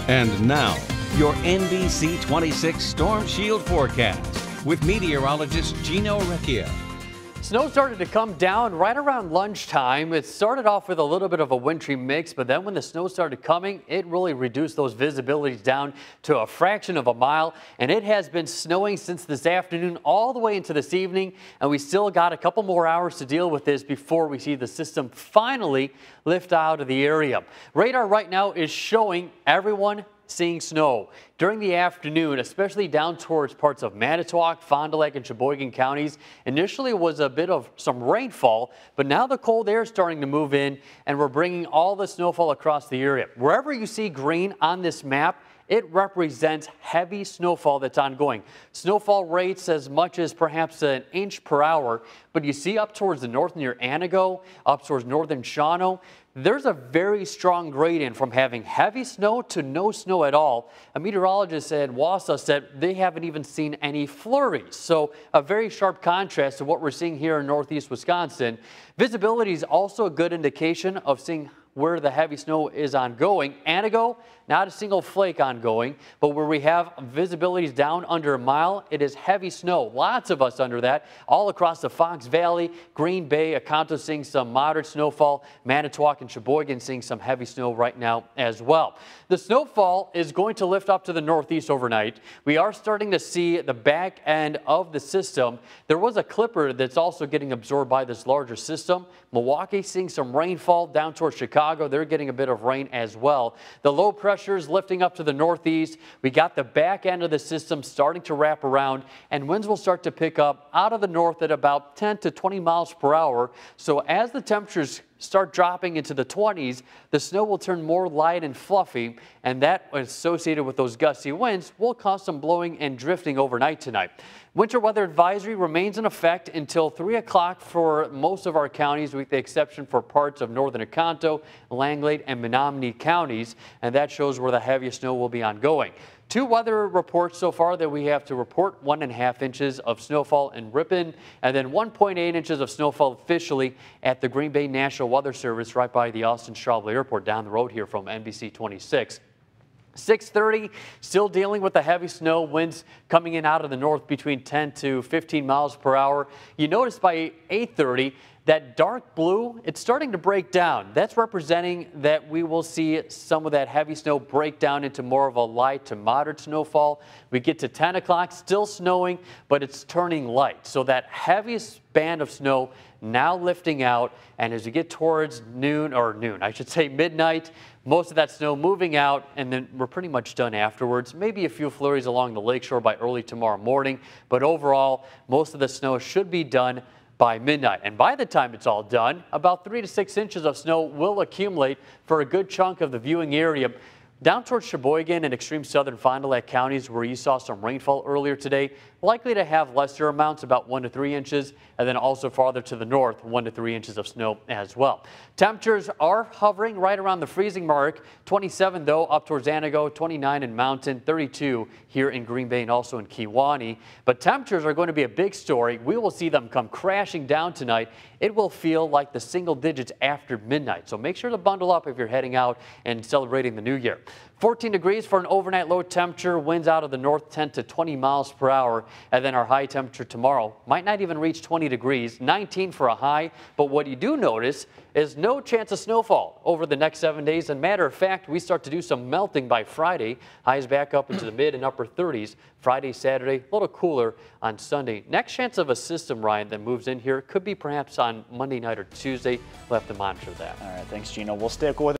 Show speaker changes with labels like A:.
A: And now, your NBC26 Storm Shield forecast with meteorologist Gino Recchia.
B: Snow started to come down right around lunchtime. It started off with a little bit of a wintry mix, but then when the snow started coming, it really reduced those visibilities down to a fraction of a mile. And it has been snowing since this afternoon all the way into this evening. And we still got a couple more hours to deal with this before we see the system finally lift out of the area. Radar right now is showing everyone seeing snow during the afternoon, especially down towards parts of Manitowoc, Fond du Lac, and Sheboygan counties. Initially it was a bit of some rainfall, but now the cold air is starting to move in and we're bringing all the snowfall across the area. Wherever you see green on this map, it represents heavy snowfall that's ongoing. Snowfall rates as much as perhaps an inch per hour, but you see up towards the north near Anago, up towards northern Shawano, there's a very strong gradient from having heavy snow to no snow at all. A meteorologist at Wausau said they haven't even seen any flurries. So a very sharp contrast to what we're seeing here in northeast Wisconsin. Visibility is also a good indication of seeing where the heavy snow is ongoing. Anago, not a single flake ongoing, but where we have visibilities down under a mile, it is heavy snow. Lots of us under that, all across the Fox Valley, Green Bay, Akanto seeing some moderate snowfall, Manitowoc and Sheboygan seeing some heavy snow right now as well. The snowfall is going to lift up to the northeast overnight. We are starting to see the back end of the system. There was a clipper that's also getting absorbed by this larger system. Milwaukee seeing some rainfall down towards Chicago. They're getting a bit of rain as well. The low pressure is lifting up to the northeast. We got the back end of the system starting to wrap around, and winds will start to pick up out of the north at about 10 to 20 miles per hour. So as the temperatures start dropping into the 20s, the snow will turn more light and fluffy, and that associated with those gusty winds will cause some blowing and drifting overnight tonight. Winter weather advisory remains in effect until 3 o'clock for most of our counties, with the exception for parts of northern Akanto, Langlade, and Menominee counties, and that shows where the heaviest snow will be ongoing. Two weather reports so far that we have to report: 1.5 inches of snowfall in Ripon, and then 1.8 inches of snowfall officially at the Green Bay National Weather Service right by the Austin-Straubel Airport down the road here from NBC26. 6:30, still dealing with the heavy snow, winds coming in out of the north between 10 to 15 miles per hour. You notice by 8:30, that dark blue, it's starting to break down. That's representing that we will see some of that heavy snow break down into more of a light to moderate snowfall. We get to 10 o'clock, still snowing, but it's turning light. So that heaviest band of snow now lifting out, and as we get towards midnight, most of that snow moving out, and then we're pretty much done afterwards. Maybe a few flurries along the lakeshore by early tomorrow morning, but overall, most of the snow should be done by midnight. And by the time it's all done, about 3 to 6 inches of snow will accumulate for a good chunk of the viewing area. Down towards Sheboygan and extreme southern Fond du Lac counties, where you saw some rainfall earlier today, likely to have lesser amounts, about 1 to 3 inches, and then also farther to the north, 1 to 3 inches of snow as well. Temperatures are hovering right around the freezing mark. 27 though up towards Anago, 29 in Mountain, 32 here in Green Bay and also in Kewaunee. But temperatures are going to be a big story. We will see them come crashing down tonight. It will feel like the single digits after midnight. So make sure to bundle up if you're heading out and celebrating the new year. 14 degrees for an overnight low temperature, winds out of the north 10 to 20 miles per hour. And then our high temperature tomorrow might not even reach 20 degrees, 19 for a high. But what you do notice is no chance of snowfall over the next 7 days. And matter of fact, we start to do some melting by Friday. Highs back up into the mid and upper 30s. Friday, Saturday, a little cooler on Sunday. Next chance of a system, Ryan, that moves in here could be perhaps on Monday night or Tuesday. We'll have to monitor that.
C: All right, thanks, Gino. We'll stick with